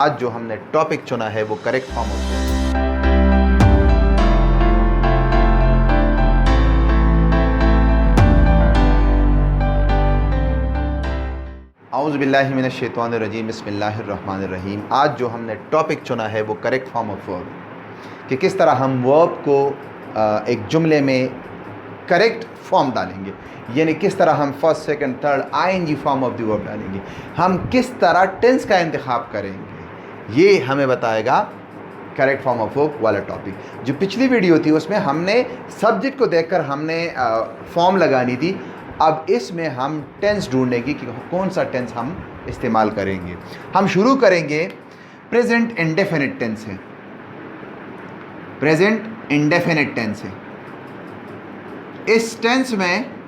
आज जो हमने टॉपिक चुना है वो करेक्ट फॉर्म ऑफ वर्ब। औज़ु बिल्लाहि मिनश शैतानिर रजीम, बिस्मिल्लाहिर रहमानिर रहीम। आज जो हमने टॉपिक चुना है वो करेक्ट फॉर्म ऑफ वर्ब, कि किस तरह हम वर्ब को एक जुमले में करेक्ट फॉर्म डालेंगे, यानी किस तरह हम first second third ING form of the verb डालेंगे, हम किस तरह टेंस का इंतखाब करेंगे, ये हमें बताएगा करेक्ट फॉर्म ऑफ वर्ब वाला टॉपिक। जो पिछली वीडियो थी उसमें हमने सब्जेक्ट को देखकर हमने फॉर्म लगानी थी। अब इसमें हम टेंस ढूंढेंगे कि कौन सा टेंस हम इस्तेमाल करेंगे। हम शुरू करेंगे प्रेजेंट इंडेफिनिट टेंस से। प्रेजेंट इंडेफिनिट टेंस है। इस टेंस में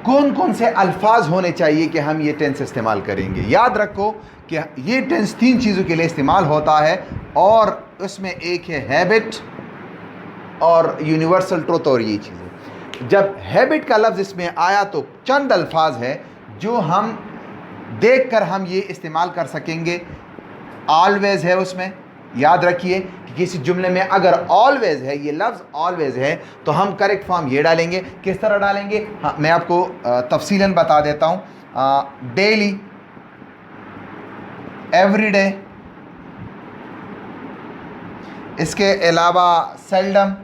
कौन कौन से अल्फाज होने चाहिए कि हम ये टेंस इस्तेमाल करेंगे। याद रखो कि ये टेंस तीन चीज़ों के लिए इस्तेमाल होता है, और उसमें एक है हैबिट और यूनिवर्सल ट्रुथ। और ये चीज़ें जब हैबिट का लफ्ज़ इसमें आया तो चंद अल्फाज है जो हम देखकर हम ये इस्तेमाल कर सकेंगे। ऑलवेज है उसमें, याद रखिए कि किसी जुमले में अगर ऑलवेज है, ये लफ्ज़ ऑलवेज है, तो हम करेक्ट फॉर्म ये डालेंगे। किस तरह डालेंगे, हाँ मैं आपको तफसीलन बता देता हूँ। डेली, एवरीडे, इसके अलावा सेल्डम।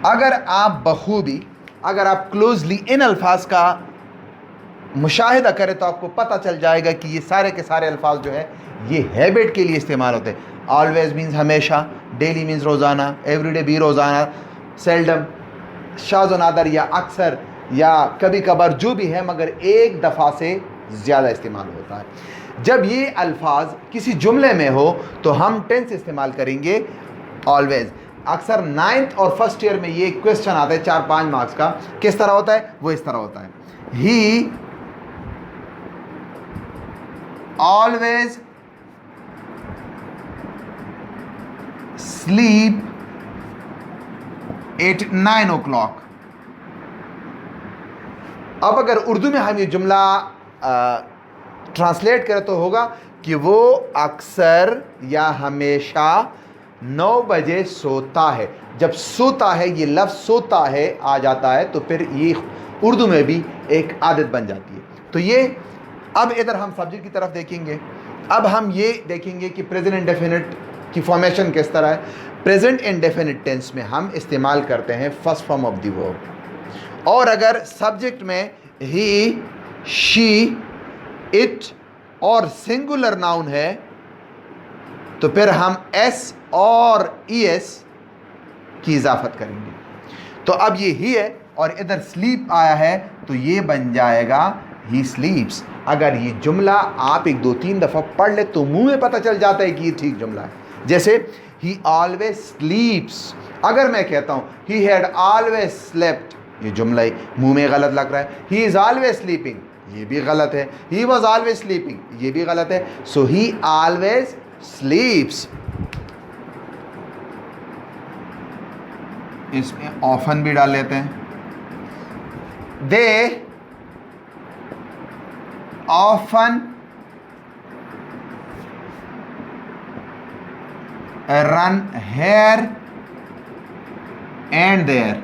अगर आप बखूबी, अगर आप क्लोजली इन अल्फाज का मुशाहिदा करें तो आपको पता चल जाएगा कि ये सारे के सारे अल्फाज जो है ये हैबिट के लिए इस्तेमाल होते हैं। ऑलवेज मीन्स हमेशा, डेली मीन्स रोज़ाना, एवरीडे भी रोज़ाना, सेल्डम शाज़ व नादर या अक्सर या कभी कभार जो भी है, मगर एक दफ़ा से ज़्यादा इस्तेमाल होता है। जब ये अल्फाज किसी जुमले में हो तो हम टेंस इस्तेमाल करेंगे ऑलवेज। अक्सर 9th और फर्स्ट ईयर में ये क्वेश्चन आता है 4-5 मार्क्स का। किस तरह होता है, वो इस तरह होता है, ही ऑलवेज sleep at 9 o'clock। अब अगर उर्दू में हम ये जुमला ट्रांसलेट करें तो होगा कि वो अक्सर या हमेशा 9 बजे सोता है। जब सोता है, ये लफ्ज़ सोता है आ जाता है, तो फिर ये उर्दू में भी एक आदत बन जाती है। तो ये अब इधर हम सब्जेक्ट की तरफ देखेंगे। अब हम ये देखेंगे कि प्रेजेंट इंडेफिनिट की फॉर्मेशन किस तरह है। प्रेजेंट इंडेफिनिट टेंस में हम इस्तेमाल करते हैं first form of the verb, और अगर सब्जेक्ट में ही, शी, इट और सिंगुलर नाउन है तो फिर हम एस और ईएस की इजाफत करेंगे। तो अब ये ही है और इधर स्लीप आया है तो ये बन जाएगा ही स्लीप्स। अगर ये जुमला आप 1-2-3 दफ़ा पढ़ ले तो मुंह में पता चल जाता है कि ये ठीक जुमला है। जैसे ही ऑलवेज स्लीप्स, अगर मैं कहता हूँ ही हैड ऑलवेज स्लेप्ट, ये जुमला मुंह में गलत लग रहा है। ही इज़ ऑलवेज स्लीपिंग, ये भी गलत है। ही वॉज ऑलवेज स्लीपिंग, ये भी गलत है। So he always sleeps. इसमें ऑफन भी डाल लेते हैं। They often run here and there.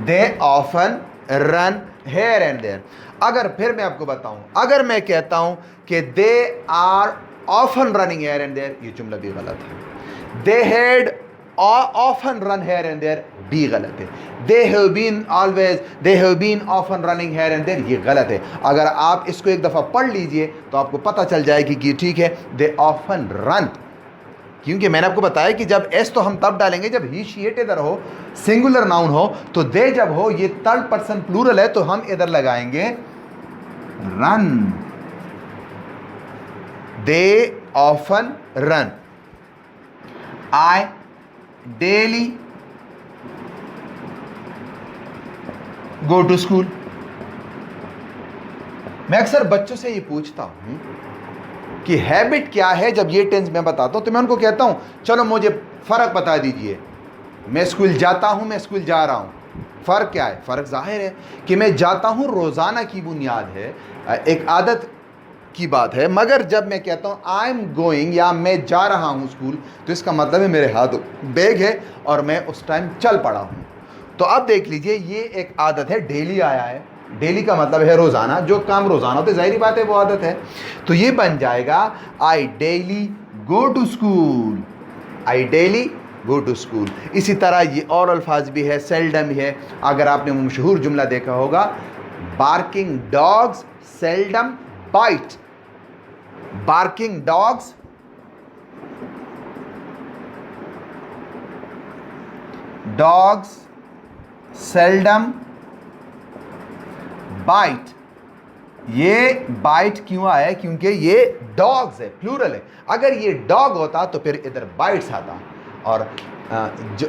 They often run here and there. अगर फिर मैं आपको बताऊं, अगर मैं कहता हूं कि they are often running here and there, ये जुमला भी गलत है। They had often run here and there भी गलत है। They have been always, they have been often running here and there, ये गलत है। अगर आप इसको एक दफ़ा पढ़ लीजिए तो आपको पता चल जाएगी कि ठीक है, दे ऑफन रन। क्योंकि मैंने आपको बताया कि जब एस तो हम तब डालेंगे जब ही, शी, इट इधर हो, सिंगुलर नाउन हो। तो दे जब हो, ये थर्ड पर्सन प्लूरल है, तो हम इधर लगाएंगे run. They often run. I daily go to school. मैं अक्सर बच्चों से ये पूछता हूं कि हैबिट क्या है। जब ये टेंस मैं बताता हूँ तो मैं उनको कहता हूँ चलो मुझे फ़र्क बता दीजिए, मैं स्कूल जाता हूँ, मैं स्कूल जा रहा हूँ। फ़र्क क्या है? फ़र्क ज़ाहिर है कि मैं जाता हूँ रोज़ाना की बुनियाद है, एक आदत की बात है। मगर जब मैं कहता हूँ आई एम गोइंग या मैं जा रहा हूँ स्कूल, तो इसका मतलब है मेरे हाथ बैग है और मैं उस टाइम चल पड़ा हूँ। तो अब देख लीजिए, ये एक आदत है, डेली आया है। डेली का मतलब है रोज़ाना, जो काम रोज़ाना होते ज़ाहिर बात है वो आदत है। तो ये बन जाएगा I daily go to school, I daily go to school. इसी तरह ये और अल्फाज भी है, सेल्डम है। अगर आपने मशहूर जुमला देखा होगा, barking dogs seldom bite, barking dogs seldom bite. ये बाइट क्यों आया? क्योंकि ये डॉग्स है, प्लूरल है। अगर ये डॉग होता तो फिर इधर बाइट्स आता। और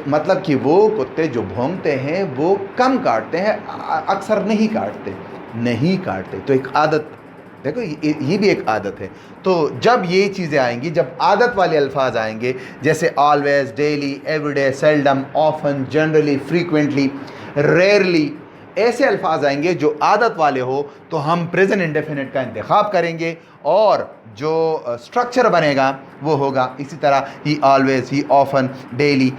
मतलब कि वो कुत्ते जो भौंकते हैं वो कम काटते हैं, अक्सर नहीं काटते। तो एक आदत, देखो ये भी एक आदत है। तो जब ये चीज़ें आएंगी, जब आदत वाले अल्फाज आएंगे, जैसे always, daily, everyday, seldom, often, generally, frequently, rarely, ऐसे अल्फाज आएंगे जो आदत वाले हो, तो हम प्रेजेंट इंडेफिनिट का इंतखाब करेंगे और जो स्ट्रक्चर बनेगा वो होगा इसी तरह, ही ऑलवेज, ही ऑफन, डेली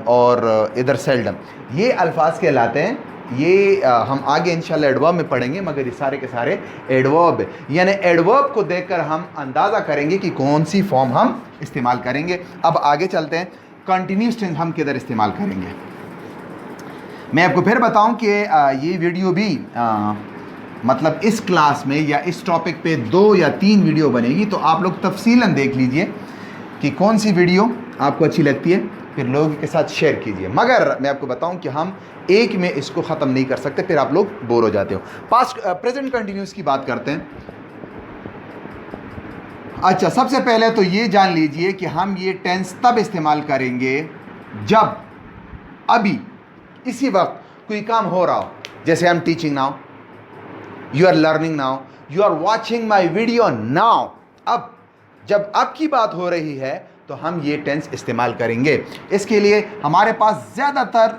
और इधर सेल्डम। ये अल्फाज कहलाते हैं। ये हम आगे इंशाल्लाह एडवर्ब में पढ़ेंगे, मगर ये सारे के सारे एडवर्ब है। यानी एडवर्ब को देखकर हम अंदाज़ा करेंगे कि कौन सी फॉर्म हम इस्तेमाल करेंगे। अब आगे चलते हैं, कंटिन्यूस टेंस हम किधर इस्तेमाल करेंगे। मैं आपको फिर बताऊं कि ये वीडियो भी मतलब इस क्लास में या इस टॉपिक पे 2 या 3 वीडियो बनेगी, तो आप लोग तफसीलन देख लीजिए कि कौन सी वीडियो आपको अच्छी लगती है, फिर लोगों के साथ शेयर कीजिए। मगर मैं आपको बताऊं कि हम एक में इसको ख़त्म नहीं कर सकते, फिर आप लोग बोर हो जाते हो। पास्ट प्रेजेंट कंटिन्यूस की बात करते हैं। अच्छा, सबसे पहले तो ये जान लीजिए कि हम ये टेंस तब इस्तेमाल करेंगे जब अभी इसी वक्त कोई काम हो रहा हो, जैसे I am teaching now, you are learning now, you are watching my video now. अब जब अब की बात हो रही है तो हम ये टेंस इस्तेमाल करेंगे। इसके लिए हमारे पास ज़्यादातर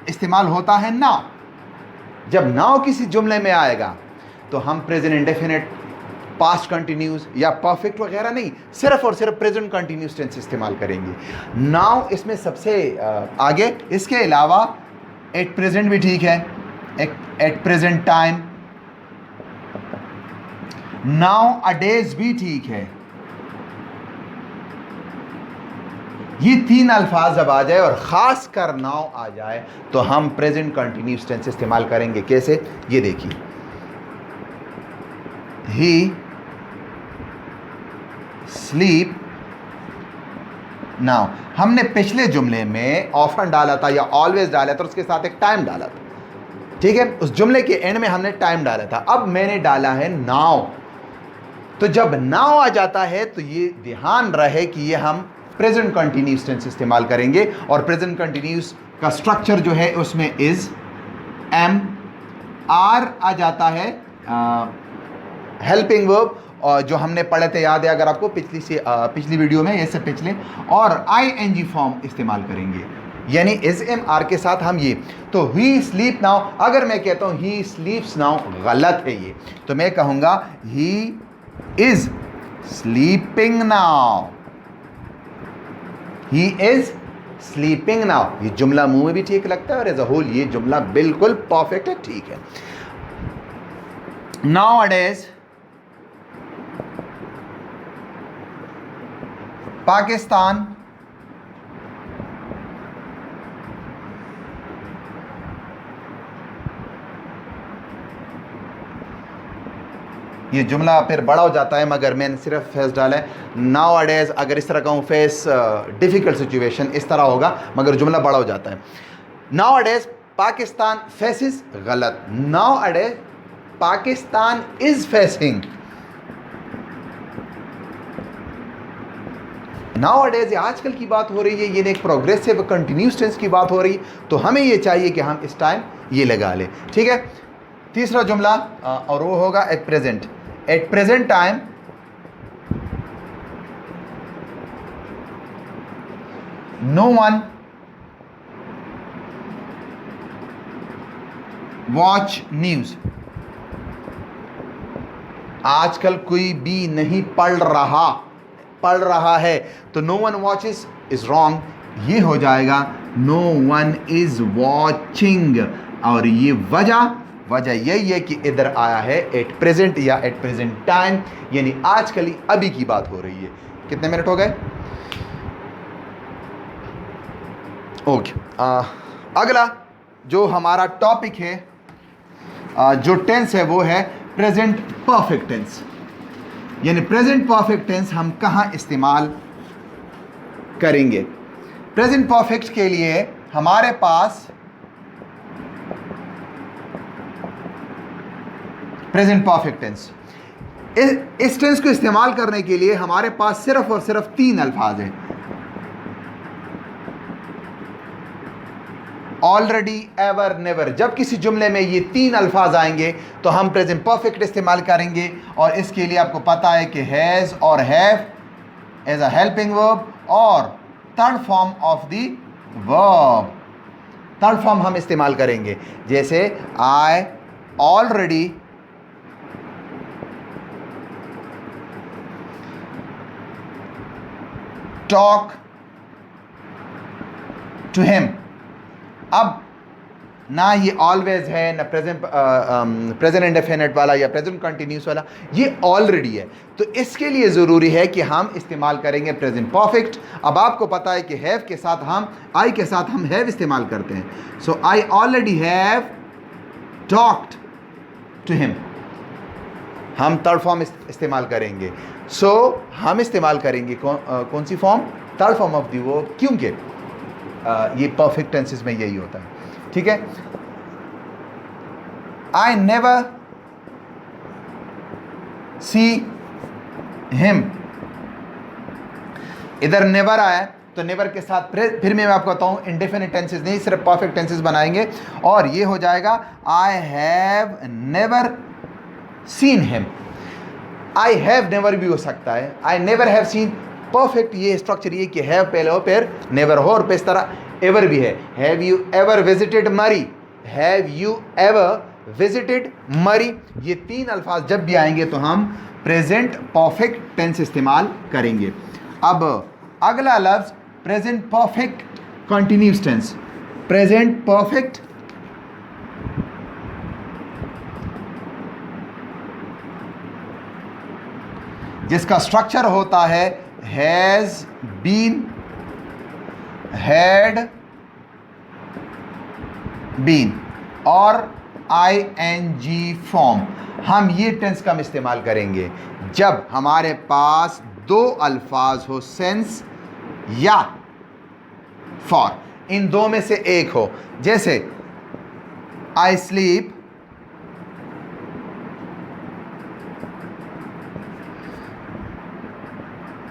इस्तेमाल होता है नाउ। जब नाउ किसी जुमले में आएगा तो हम प्रेजेंट इंडेफिनिट, पास्ट कंटिन्यूस या परफेक्ट वगैरह नहीं, सिर्फ और सिर्फ प्रेजेंट कंटिन्यूस टेंस इस्तेमाल करेंगे। नाउ इसमें सबसे आगे। इसके अलावा एट प्रेजेंट भी ठीक है, एट प्रेजेंट टाइम, नाउ अडेज भी ठीक है। ये 3 अल्फाज जब आ जाए और ख़ास कर नाउ आ जाए तो हम प्रेजेंट कंटिन्यूस टेंस इस्तेमाल करेंगे। कैसे? ये देखिए, ही स्लीप नाउ। हमने पिछले जुमले में ऑफन डाला था या ऑलवेज डाला था और उसके साथ एक टाइम डाला था, ठीक है। उस जुमले के एंड में हमने टाइम डाला था। अब मैंने डाला है नाउ। तो जब नाउ आ जाता है तो ये ध्यान रहे कि ये हम प्रेजेंट कंटिन्यूस टेंस इस्तेमाल करेंगे। और प्रेजेंट कंटिन्यूस का स्ट्रक्चर जो है उसमें इज, एम, आर आ जाता है, हेल्पिंग वर्ब, और जो हमने पढ़े थे याद है अगर आपको पिछली वीडियो में, इससे पिछले, और आईएनजी फॉर्म इस्तेमाल करेंगे, यानी इज एम आर के साथ हम ये। तो ही स्लीप नाउ, अगर मैं कहता हूँ ही स्लीप्स नाउ, गलत है ये। तो मैं कहूँगा he is sleeping now, he is sleeping now. ये जुमला मुंह में भी ठीक लगता है और एज अ होल ये जुमला बिल्कुल परफेक्ट है, ठीक है। नाउअडेज पाकिस्तान ये जुमला फिर बड़ा हो जाता है, मगर मैंने सिर्फ फेस डाला है। नाउ अडेज, अगर इस तरह कहूँ फेस डिफ़िकल्ट सिचुएशन, इस तरह होगा, मगर जुमला बड़ा हो जाता है। नाउ अडेज पाकिस्तान फेसिस, गलत। नाउ अडेज पाकिस्तान इज फेसिंग। नाउ अडेज आजकल की बात हो रही है, ये एक प्रोग्रेसिव कंटिन्यूस टेंस की बात हो रही, तो हमें ये चाहिए कि हम इस टाइम ये लगा लें, ठीक है। तीसरा जुमला और वो होगा at present. At present time no one watch news. आजकल कोई भी नहीं पढ़ रहा है, तो no one watches is wrong. ये हो जाएगा नो वन इज वॉचिंग। और ये वजह यही है कि इधर आया है एट प्रेजेंट या एट प्रेजेंट टाइम, यानी आजकल ही अभी की बात हो रही है। कितने मिनट हो गए? ओके। अगला जो हमारा टॉपिक है, जो टेंस है वो है प्रेजेंट परफेक्ट टेंस। यानी प्रेजेंट परफेक्ट टेंस हम कहाँ इस्तेमाल करेंगे? प्रेजेंट परफेक्ट के लिए हमारे पास प्रेजेंट परफेक्ट टेंस, इस टेंस को इस्तेमाल करने के लिए हमारे पास सिर्फ और सिर्फ 3 अल्फाज हैं। Already, ever, never. जब किसी जुमले में ये 3 अल्फाज आएंगे तो हम प्रेजेंट परफेक्ट इस्तेमाल करेंगे। और इसके लिए आपको पता है कि हैज़ और have as a helping verb और third form of the verb, third form हम इस्तेमाल करेंगे। जैसे I already talk to him. अब ना ये ऑलवेज है, ना प्रेजेंट इंडेफिनिट वाला या प्रेजेंट कंटिन्यूस वाला, ये ऑलरेडी है। तो इसके लिए ज़रूरी है कि हम इस्तेमाल करेंगे प्रेजेंट परफेक्ट। अब आपको पता है कि हैव के साथ हम, आई के साथ हम हैव इस्तेमाल करते हैं। So I already have talked to him, हम थर्ड फॉर्म इस्तेमाल करेंगे। सो हम इस्तेमाल करेंगे कौन सी form? Third form of the verb, क्योंकि ये परफेक्ट टेंसेस में यही होता है। ठीक है। आई नेवर सी हिम, इधर नेवर आया तो नेवर के साथ फिर मैं आपको बताऊं इंडेफिनिट टेंसेस नहीं, सिर्फ परफेक्ट टेंसेस बनाएंगे और ये हो जाएगा I have never seen him. I have never भी हो सकता है, I never have seen. Perfect ये स्ट्रक्चर ये कि हैव पहले हो फिर नेवर हो, और इस तरह एवर भी है। हैव यू एवर विजिटेड मरी, हैव यू एवर विजिटेड मरी। ये 3 अल्फाज जब भी आएंगे तो हम प्रेजेंट परफेक्ट टेंस इस्तेमाल करेंगे। अब अगला लफ्ज present perfect continuous tense. Present perfect जिसका स्ट्रक्चर होता है हैज बीन, हैड बीन और ING फॉर्म। हम ये टेंस का इस्तेमाल करेंगे जब हमारे पास 2 अल्फाज हो, सेंस या फॉर, इन 2 में से एक हो। जैसे I sleep,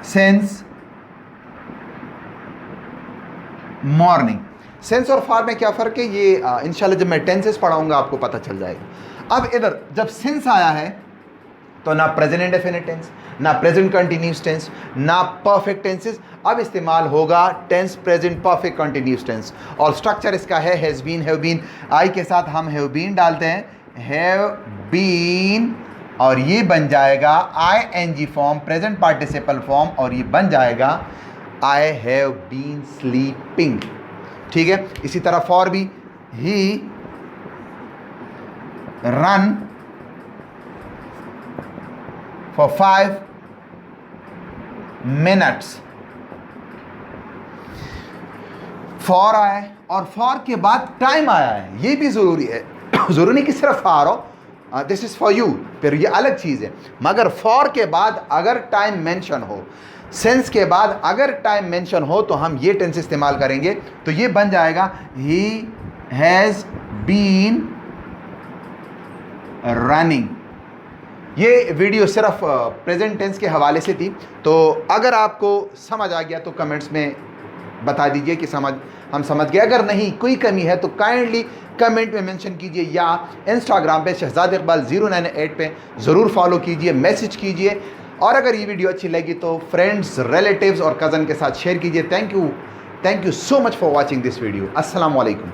sense morning. Sense और फॉर में क्या फ़र्क है ये इंशाल्लाह जब मैं टेंसेस पढ़ाऊंगा आपको पता चल जाएगा। अब इधर जब सेंस आया है तो ना प्रेजेंट इंडेफिनिट टेंस, ना प्रेजेंट कंटिन्यूस टेंस, ना परफेक्ट टेंसेस। अब इस्तेमाल होगा tense present perfect continuous tense और स्ट्रक्चर इसका है has been, have been. I के साथ हम हैव बीन डालते हैं, हैव बीन, और ये बन जाएगा ING form, present participle form, और ये बन जाएगा आई हैव बीन स्लीपिंग। ठीक है। इसी तरह फॉर भी, ही रन फॉर 5 मिनट्स। फॉर आया है और फॉर के बाद टाइम आया है, ये भी ज़रूरी है। ज़रूरी नहीं कि सिर्फ फॉर हो, दिस इज़ फॉर यू, फिर ये अलग चीज़ है। मगर फॉर के बाद अगर टाइम मेंशन हो, सेंस के बाद अगर टाइम मेंशन हो तो हम ये टेंस इस्तेमाल करेंगे। तो ये बन जाएगा ही हैज़ बीन रनिंग। ये वीडियो सिर्फ प्रेजेंट टेंस के हवाले से थी, तो अगर आपको समझ आ गया तो कमेंट्स में बता दीजिए कि हम समझ गए। अगर नहीं कोई कमी है तो काइंडली कमेंट में मेंशन कीजिए या इंस्टाग्राम पे शहजाद इकबाल 098 पे ज़रूर फॉलो कीजिए, मैसेज कीजिए। और अगर ये वीडियो अच्छी लगी तो फ्रेंड्स, रिलेटिव्स और कज़न के साथ शेयर कीजिए। Thank you so much for watching this video. अस्सलाम वालेकुम।